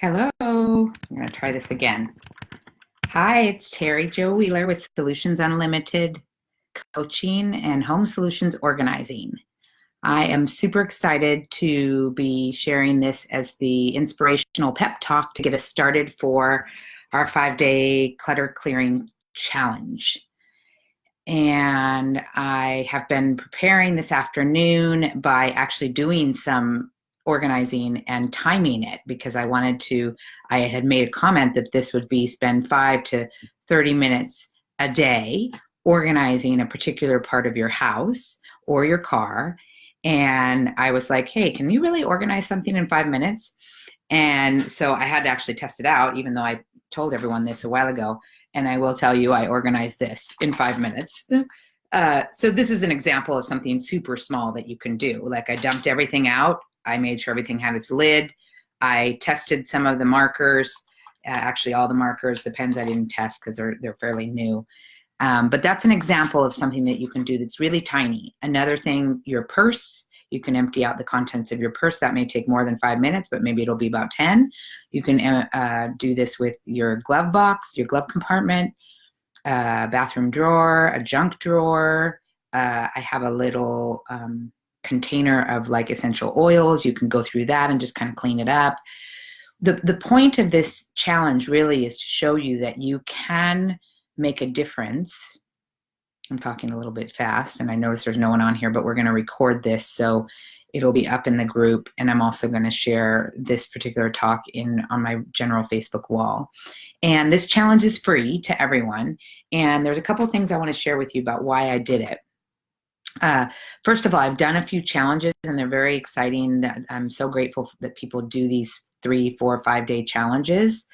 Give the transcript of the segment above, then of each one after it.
Hello, I'm going to try this again. Hi, it's Terry Jo Wheeler with Solutions Unlimited Coaching and Home Solutions Organizing. I am super excited to be sharing this as the inspirational pep talk to get us started for our 5-day clutter clearing challenge. And I have been preparing this afternoon by actually doing some organizing and timing it because I had made a comment that this would be spend 5 to 30 minutes a day organizing a particular part of your house or your car. And I was like, hey, can you really organize something in 5 minutes? And so I had to actually test it out, even though I told everyone this a while ago. And I will tell you, I organized this in 5 minutes. So this is an example of something super small that you can do. Like I dumped everything out. I made sure everything had its lid. I tested some of the markers, actually all the markers. The pens I didn't test because they're fairly new. But that's an example of something that you can do that's really tiny. Another thing, your purse. You can empty out the contents of your purse. That may take more than 5 minutes, but maybe it'll be about 10. You can do this with your glove box, your glove compartment, bathroom drawer, a junk drawer. I have a little container of like essential oils. You can go through that and just kind of clean it up. The point of this challenge really is to show you that you can make a difference. I'm talking a little bit fast, and I notice there's no one on here, but we're going to record this, so it'll be up in the group, and I'm also going to share this particular talk on my general Facebook wall. And this challenge is free to everyone, and there's a couple things I want to share with you about why I did it. First of all, I've done a few challenges, and they're very exciting. I'm so grateful that people do these 3, 4, 5-day challenges.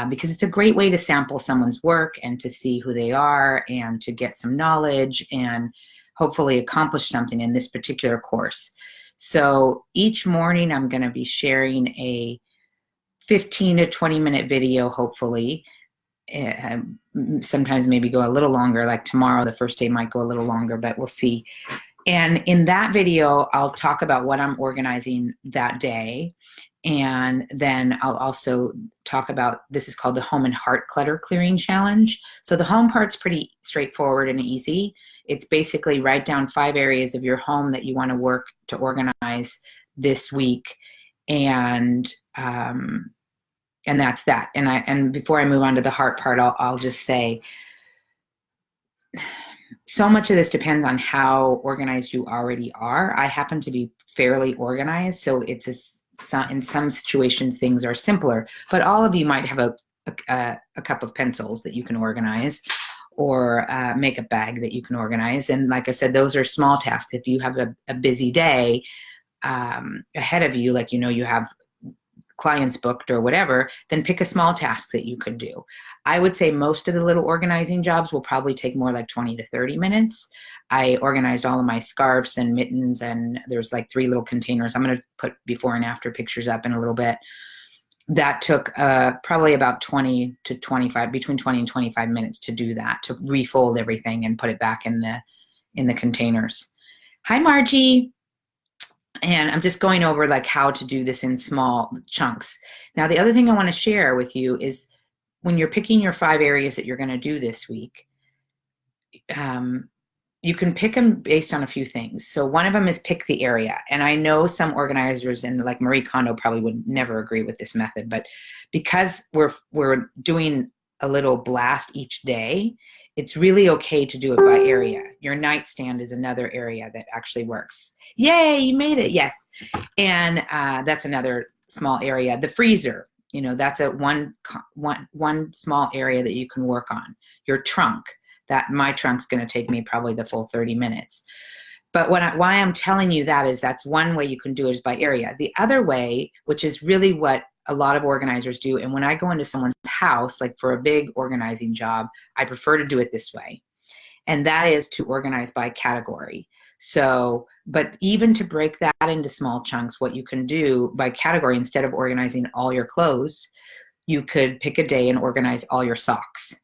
Because it's a great way to sample someone's work and to see who they are and to get some knowledge and hopefully accomplish something in this particular course. So each morning I'm going to be sharing a 15 to 20-minute video, hopefully. Sometimes maybe go a little longer, like tomorrow, the first day might go a little longer, but we'll see. And in that video, I'll talk about what I'm organizing that day. And then I'll also talk about, this is called the Home and Heart Clutter Clearing Challenge. So the home part's pretty straightforward and easy. It's basically write down 5 areas of your home that you want to work to organize this week. And that's that. And before I move on to the heart part, I'll just say, so much of this depends on how organized you already are. I happen to be fairly organized, so in some situations things are simpler, but all of you might have a cup of pencils that you can organize, or make a bag that you can organize. And like I said, those are small tasks. If you have a busy day ahead of you, like you have clients booked or whatever, then pick a small task that you could do. I would say most of the little organizing jobs will probably take more like 20 to 30 minutes. I organized all of my scarves and mittens, and there's like 3 little containers. I'm going to put before and after pictures up in a little bit. That took probably about 20 to 25, between 20 and 25 minutes to do that, to refold everything and put it back in the containers. Hi, Margie. And I'm just going over like how to do this in small chunks. Now, the other thing I want to share with you is when you're picking your 5 areas that you're going to do this week, you can pick them based on a few things. So one of them is pick the area. And I know some organizers, and like Marie Kondo probably would never agree with this method, but because we're doing a little blast each day, it's really okay to do it by area. Your nightstand is another area that actually works. Yay, you made it, yes. And that's another small area. The freezer, that's one small area that you can work on. Your trunk, that my trunk's going to take me probably the full 30 minutes. But why I'm telling you that is that's one way you can do it is by area. The other way, which is really what a lot of organizers do, and when I go into someone's house, like for a big organizing job, I prefer to do it this way. And that is to organize by category. So, but even to break that into small chunks, what you can do by category, instead of organizing all your clothes, you could pick a day and organize all your socks.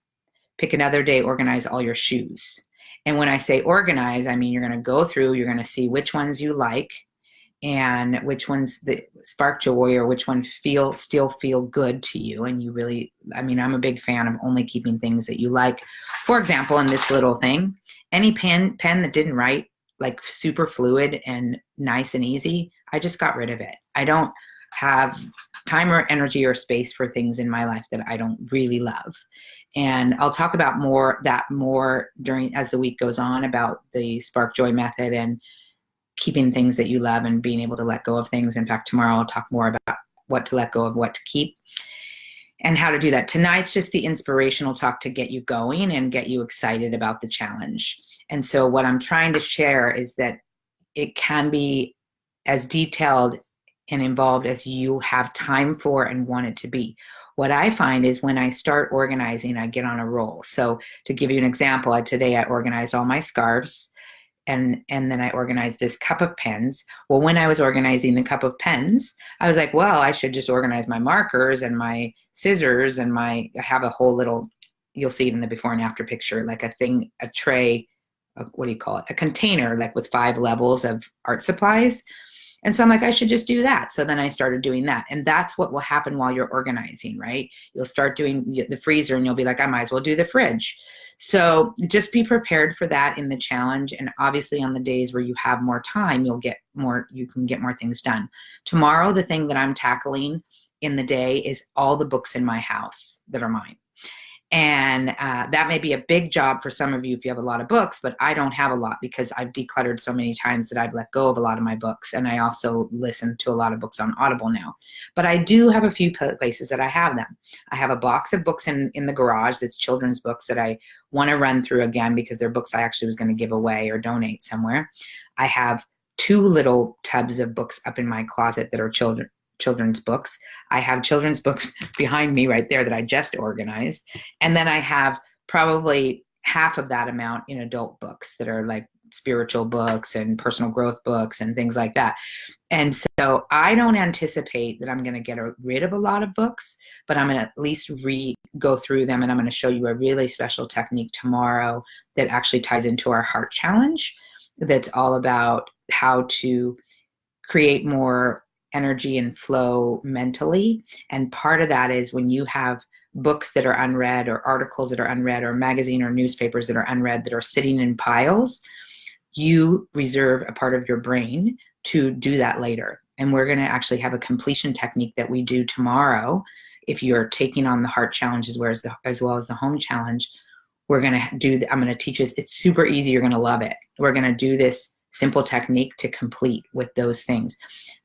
Pick another day, organize all your shoes. And when I say organize, I mean you're going to go through, you're going to see which ones you like, and which ones that spark joy or which one still feel good to you. And you really, I mean, I'm a big fan of only keeping things that you like. For example, in this little thing, any pen that didn't write, like super fluid and nice and easy, I just got rid of it. I don't have time or energy or space for things in my life that I don't really love. And I'll talk about more during as the week goes on about the Spark Joy method and keeping things that you love and being able to let go of things. In fact, tomorrow I'll talk more about what to let go of, what to keep, and how to do that. Tonight's just the inspirational talk to get you going and get you excited about the challenge. And so what I'm trying to share is that it can be as detailed and involved as you have time for and want it to be. What I find is when I start organizing, I get on a roll. So to give you an example, today I organized all my scarves, and then I organized this cup of pens. Well, when I was organizing the cup of pens, I was like, well, I should just organize my markers and my scissors and I have a whole little, you'll see it in the before and after picture, like a tray, what do you call it? A container, like with 5 levels of art supplies. And so I'm like, I should just do that. So then I started doing that. And that's what will happen while you're organizing, right? You'll start doing the freezer and you'll be like, I might as well do the fridge. So just be prepared for that in the challenge. And obviously on the days where you have more time, you can get more things done. Tomorrow, the thing that I'm tackling in the day is all the books in my house that are mine. And that may be a big job for some of you if you have a lot of books, but I don't have a lot because I've decluttered so many times that I've let go of a lot of my books. And I also listen to a lot of books on Audible now. But I do have a few places that I have them. I have a box of books in the garage that's children's books that I want to run through again because they're books I actually was going to give away or donate somewhere. I have 2 little tubs of books up in my closet that are children's books. I have children's books behind me right there that I just organized. And then I have probably half of that amount in adult books that are like spiritual books and personal growth books and things like that. And so I don't anticipate that I'm going to get rid of a lot of books, but I'm going to at least go through them. And I'm going to show you a really special technique tomorrow that actually ties into our heart challenge. That's all about how to create more energy and flow mentally. And part of that is when you have books that are unread or articles that are unread or magazine or newspapers that are unread that are sitting in piles, you reserve a part of your brain to do that later. And we're going to actually have a completion technique that we do tomorrow. If you're taking on the heart challenge as well as the home challenge, I'm going to teach us. It's super easy. You're going to love it. We're going to do this simple technique to complete with those things.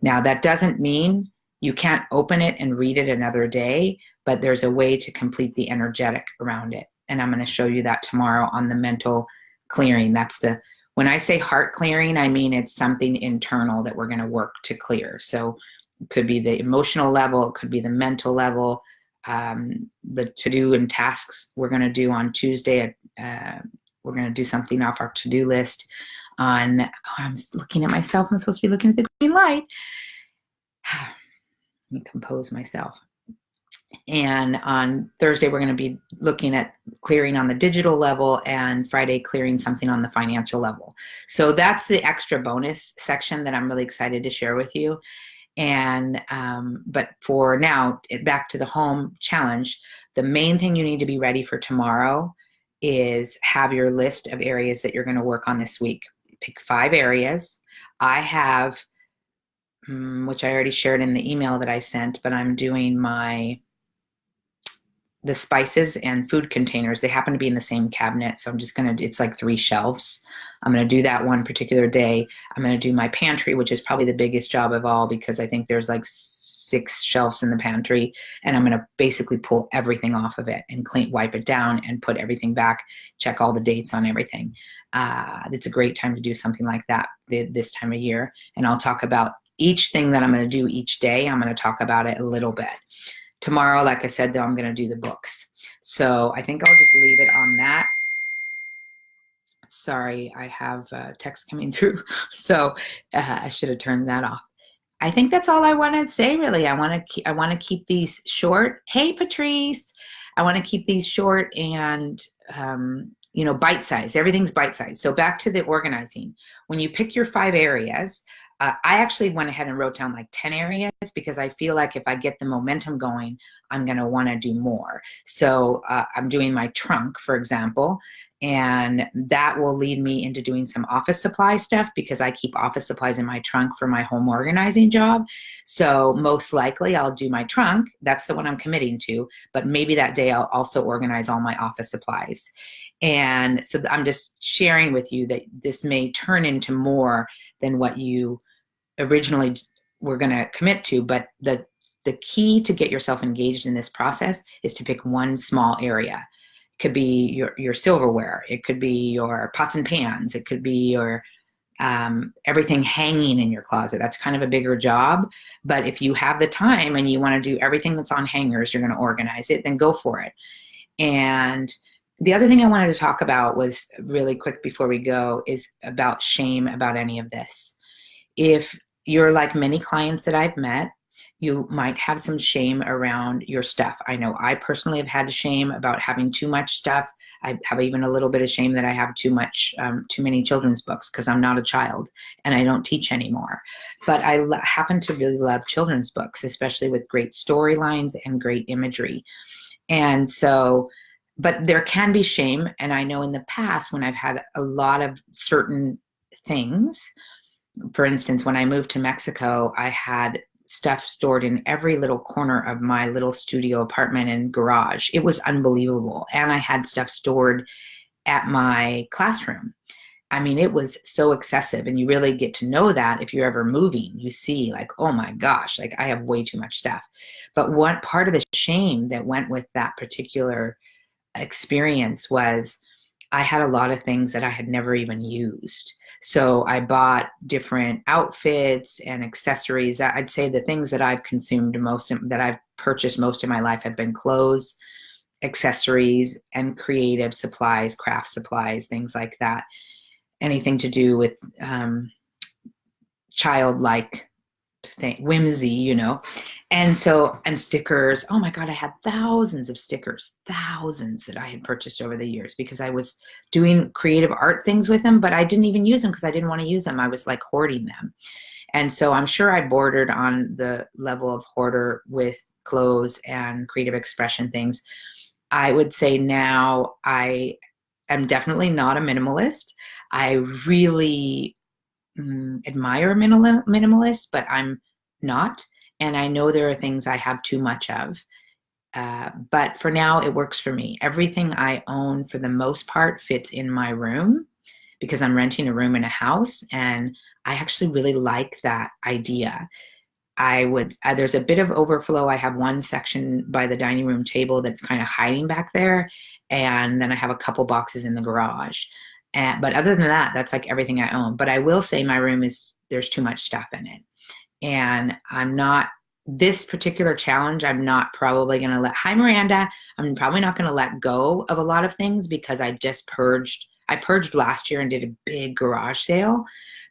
Now, that doesn't mean you can't open it and read it another day, but there's a way to complete the energetic around it. And I'm going to show you that tomorrow on the mental clearing. When I say heart clearing, I mean it's something internal that we're going to work to clear. So it could be the emotional level, it could be the mental level, the to-do and tasks we're going to do on Tuesday. We're going to do something off our to-do list. I'm looking at myself. I'm supposed to be looking at the green light. Let me compose myself. And on Thursday, we're going to be looking at clearing on the digital level, and Friday, clearing something on the financial level. So that's the extra bonus section that I'm really excited to share with you. And but for now, back to the home challenge, the main thing you need to be ready for tomorrow is have your list of areas that you're going to work on this week. Pick 5 areas. I have, which I already shared in the email that I sent, but I'm doing the spices and food containers. They happen to be in the same cabinet. So I'm just it's like 3 shelves. I'm going to do that one particular day. I'm going to do my pantry, which is probably the biggest job of all because I think there's like 6 shelves in the pantry, and I'm going to basically pull everything off of it and wipe it down and put everything back, check all the dates on everything. It's a great time to do something like that this time of year. And I'll talk about each thing that I'm going to do each day. I'm going to talk about it a little bit. Tomorrow, like I said, though, I'm going to do the books. So I think I'll just leave it on that. Sorry, I have text coming through. So I should have turned that off. I think that's all I want to say, really. I want to keep these short. Hey, Patrice. I want to keep these short and, bite-sized. Everything's bite-sized. So back to the organizing. When you pick your 5 areas, I actually went ahead and wrote down like 10 areas because I feel like if I get the momentum going, I'm going to want to do more. So I'm doing my trunk, for example, and that will lead me into doing some office supply stuff because I keep office supplies in my trunk for my home organizing job. So most likely I'll do my trunk. That's the one I'm committing to, but maybe that day I'll also organize all my office supplies. And so I'm just sharing with you that this may turn into more than what you originally were going to commit to, but the key to get yourself engaged in this process is to pick one small area. It could be your silverware, it could be your pots and pans, it could be your everything hanging in your closet. That's kind of a bigger job, but if you have the time and you want to do everything that's on hangers, you're going to organize it, then go for it. And the other thing I wanted to talk about was really quick before we go is about shame about any of this. If you're like many clients that I've met, you might have some shame around your stuff. I know I personally have had shame about having too much stuff. I have even a little bit of shame that I have too many children's books because I'm not a child and I don't teach anymore. But I happen to really love children's books, especially with great storylines and great imagery. And so, but there can be shame. And I know in the past when I've had a lot of certain things, for instance, when I moved to Mexico, I had stuff stored in every little corner of my little studio apartment and garage. It was unbelievable. And I had stuff stored at my classroom. I mean, it was so excessive. And you really get to know that if you're ever moving. You see, like, oh my gosh, like I have way too much stuff. But one part of the shame that went with that particular experience was I had a lot of things that I had never even used. So I bought different outfits and accessories. I'd say the things that I've consumed most, that I've purchased most of my life have been clothes, accessories, and creative supplies, craft supplies, things like that. Anything to do with childlike whimsy, you know. And stickers. Oh my God, I had thousands of stickers, thousands that I had purchased over the years because I was doing creative art things with them, but I didn't even use them because I didn't want to use them. I was like hoarding them. And so I'm sure I bordered on the level of hoarder with clothes and creative expression things. I would say now I am definitely not a minimalist. I really admire minimalists, but I'm not. And I know there are things I have too much of. But for now, it works for me. Everything I own, for the most part, fits in my room because I'm renting a room in a house. And I actually really like that idea. There's a bit of overflow. I have one section by the dining room table that's kind of hiding back there. And then I have a couple boxes in the garage. But other than that, that's like everything I own. But I will say my room there's too much stuff in it. And this particular challenge, I'm not probably going to hi Miranda, I'm probably not going to let go of a lot of things because I purged last year and did a big garage sale,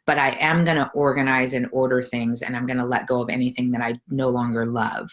but I am going to organize and order things, and I'm going to let go of anything that I no longer love.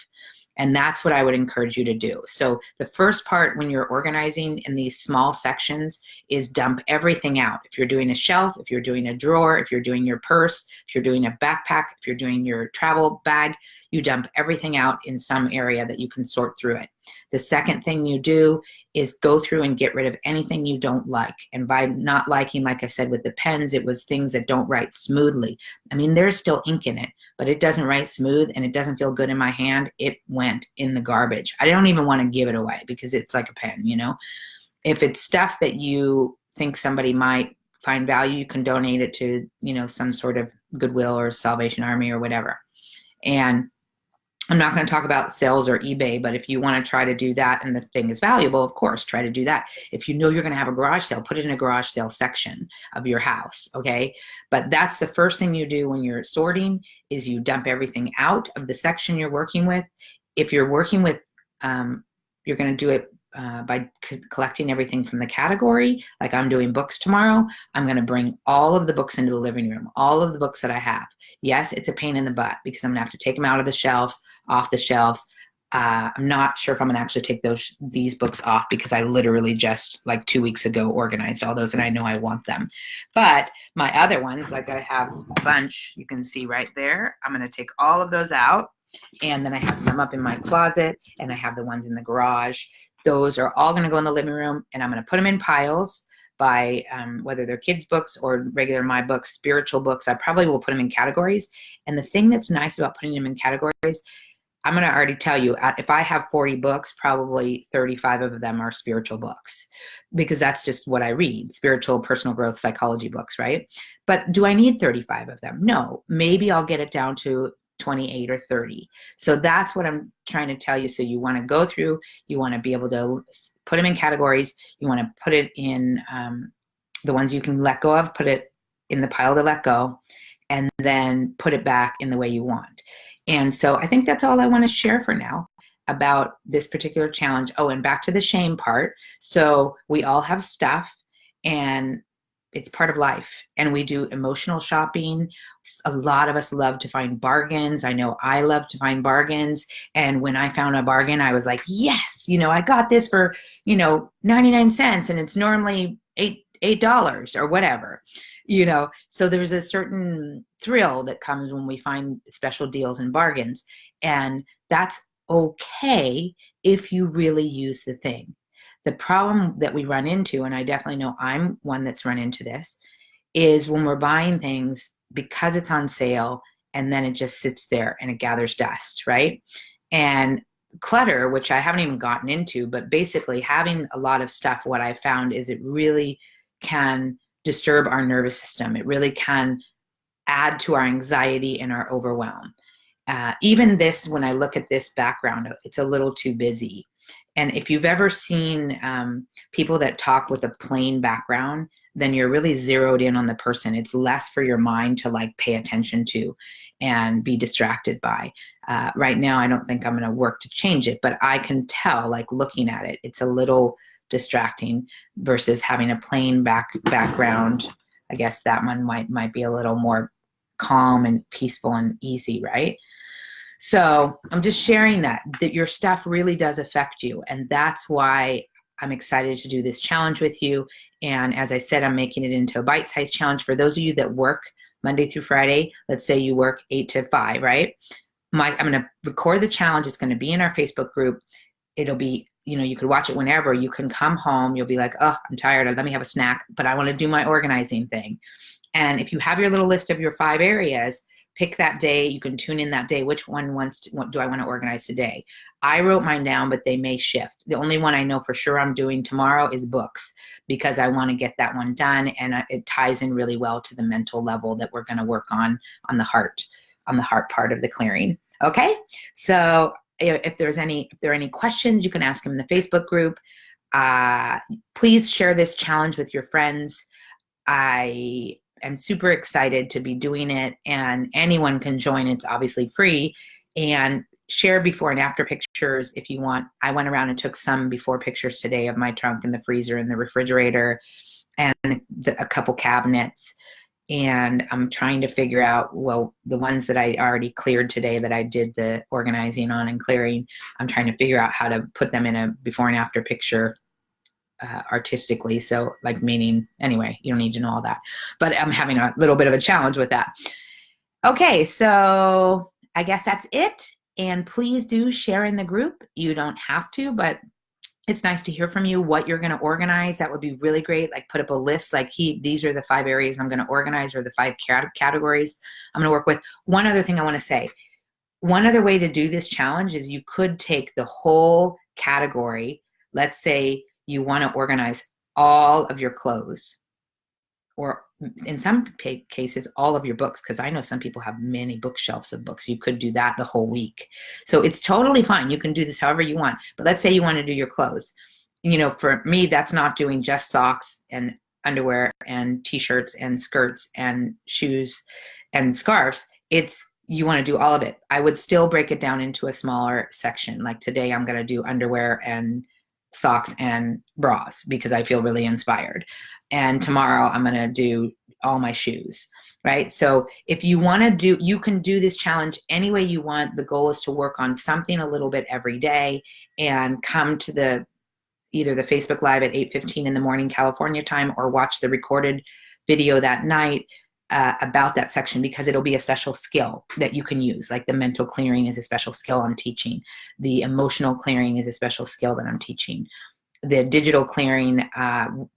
And that's what I would encourage you to do. So the first part when you're organizing in these small sections is dump everything out. If you're doing a shelf, if you're doing a drawer, if you're doing your purse, if you're doing a backpack, if you're doing your travel bag, you dump everything out in some area that you can sort through it. The second thing you do is go through and get rid of anything you don't like. And by not liking, like I said with the pens, it was things that don't write smoothly. I mean, there's still ink in it, but it doesn't write smooth and it doesn't feel good in my hand. It went in the garbage. I don't even want to give it away because it's like a pen, you know. If it's stuff that you think somebody might find value, you can donate it to, you know, some sort of Goodwill or Salvation Army or whatever. And I'm not going to talk about sales or eBay, but if you want to try to do that and the thing is valuable, of course, try to do that. If you know you're going to have a garage sale, put it in a garage sale section of your house, okay? But that's the first thing you do when you're sorting is you dump everything out of the section you're working with. If you're working with, you're going to do it by collecting everything from the category. Like I'm doing books tomorrow. I'm going to bring all of the books into the living room, all of the books that I have. Yes, it's a pain in the butt because I'm going to have to take them out of the shelves, off the shelves. I'm not sure if I'm gonna actually take these books off because I literally just like 2 weeks ago organized all those and I know I want them. But my other ones, like I have a bunch, you can see right there. I'm gonna take all of those out, and then I have some up in my closet, and I have the ones in the garage. Those are all gonna go in the living room, and I'm gonna put them in piles by whether they're kids' books or regular my books, spiritual books. I probably will put them in categories. And the thing that's nice about putting them in categories, I'm going to already tell you, if I have 40 books, probably 35 of them are spiritual books because that's just what I read, spiritual, personal growth, psychology books, right? But do I need 35 of them? No, maybe I'll get it down to 28 or 30. So that's what I'm trying to tell you. So you want to go through, you want to be able to put them in categories. You want to put it in the ones you can let go of, put it in the pile to let go, and then put it back in the way you want. And so I think that's all I want to share for now about this particular challenge. Oh, and back to the shame part. So we all have stuff and it's part of life. And we do emotional shopping. A lot of us love to find bargains. I know I love to find bargains. And when I found a bargain, I was like, yes, I got this for, 99 cents and it's normally $8 or whatever. So there's a certain thrill that comes when we find special deals and bargains, and that's okay if you really use the thing. The problem that we run into, and I definitely know I'm one that's run into this, is when we're buying things because it's on sale and then it just sits there and it gathers dust, right? And clutter, which I haven't even gotten into, but basically having a lot of stuff, what I found is it really can disturb our nervous system. It really can add to our anxiety and our overwhelm. Even this, when I look at this background, it's a little too busy. And if you've ever seen people that talk with a plain background, then you're really zeroed in on the person. It's less for your mind to like pay attention to and be distracted by. Right now, I don't think I'm going to work to change it, but I can tell, like looking at it, it's a little distracting versus having a plain background. I guess that one might be a little more calm and peaceful and easy, right? So I'm just sharing that your stuff really does affect you. And that's why I'm excited to do this challenge with you. And as I said, I'm making it into a bite-sized challenge for those of you that work Monday through Friday. Let's say you work 8 to 5, right? I'm going to record the challenge. It's going to be in our Facebook group. It'll be, you could watch it whenever. You can come home. You'll be like, oh, I'm tired. Let me have a snack, but I want to do my organizing thing. And if you have your little list of your 5 areas, pick that day. You can tune in that day. Which one do I want to organize today? I wrote mine down, but they may shift. The only one I know for sure I'm doing tomorrow is books because I want to get that one done. And it ties in really well to the mental level that we're going to work on the heart part of the clearing. Okay. So if there are any questions, you can ask them in the Facebook group. Please share this challenge with your friends. I am super excited to be doing it, and anyone can join. It's obviously free, and share before and after pictures if you want. I went around and took some before pictures today of my trunk and the freezer and the refrigerator and a couple cabinets. And I'm trying to figure out, the ones that I already cleared today that I did the organizing on and clearing, I'm trying to figure out how to put them in a before and after picture artistically. So like meaning, anyway, you don't need to know all that, but I'm having a little bit of a challenge with that. Okay, so I guess that's it. And please do share in the group. You don't have to, but it's nice to hear from you what you're going to organize. That would be really great. Like put up a list, like these are the 5 areas I'm going to organize, or the 5 categories I'm going to work with. One other thing I want to say, one other way to do this challenge is you could take the whole category. Let's say you want to organize all of your clothes, or in some cases, all of your books, because I know some people have many bookshelves of books. You could do that the whole week. So it's totally fine. You can do this however you want. But let's say you want to do your clothes. For me, that's not doing just socks and underwear and T-shirts and skirts and shoes and scarves. It's you want to do all of it. I would still break it down into a smaller section. Like today, I'm going to do underwear and socks and bras because I feel really inspired. And tomorrow I'm going to do all my shoes. right? So if you want to do, you can do this challenge any way you want. The goal is to work on something a little bit every day and come to either the Facebook Live at 8:15 in the morning California time, or watch the recorded video that night about that section, because it'll be a special skill that you can use. Like the mental clearing is a special skill I'm teaching. The emotional clearing is a special skill that I'm teaching. The digital clearing,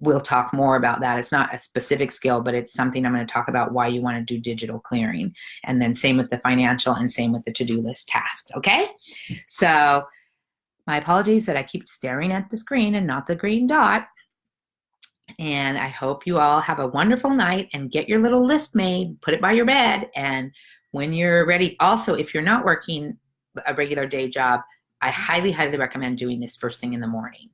we'll talk more about that. It's not a specific skill, but it's something I'm going to talk about, why you want to do digital clearing. And then same with the financial, and same with the to-do list tasks. Okay. So my apologies that I keep staring at the screen and not the green dot. And I hope you all have a wonderful night, and get your little list made, put it by your bed. And when you're ready, also, if you're not working a regular day job, I highly, highly recommend doing this first thing in the morning.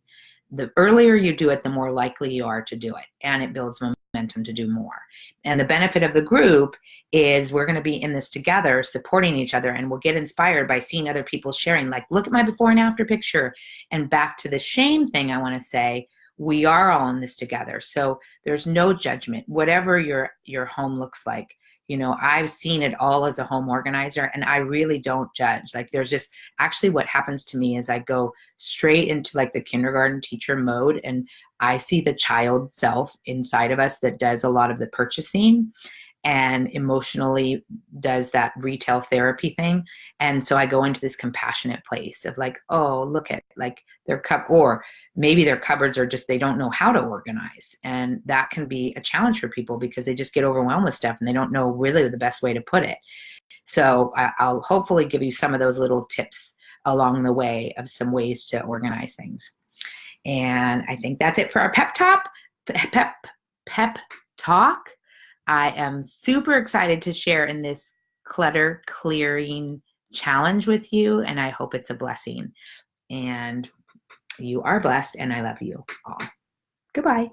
The earlier you do it, the more likely you are to do it, and it builds momentum to do more. And the benefit of the group is we're going to be in this together, supporting each other, and we'll get inspired by seeing other people sharing, like, look at my before and after picture. And back to the shame thing, I want to say, we are all in this together. So there's no judgment, whatever your home looks like. You know, I've seen it all as a home organizer, and I really don't judge. Like, there's just, actually what happens to me is I go straight into like the kindergarten teacher mode, and I see the child self inside of us that does a lot of the purchasing and emotionally does that retail therapy thing. And so I go into this compassionate place of like, oh, look at like their or maybe their cupboards are just, they don't know how to organize. And that can be a challenge for people because they just get overwhelmed with stuff and they don't know really the best way to put it. So I'll hopefully give you some of those little tips along the way of some ways to organize things. And I think that's it for our pep talk. I am super excited to share in this clutter clearing challenge with you, and I hope it's a blessing. And you are blessed, and I love you all. Goodbye.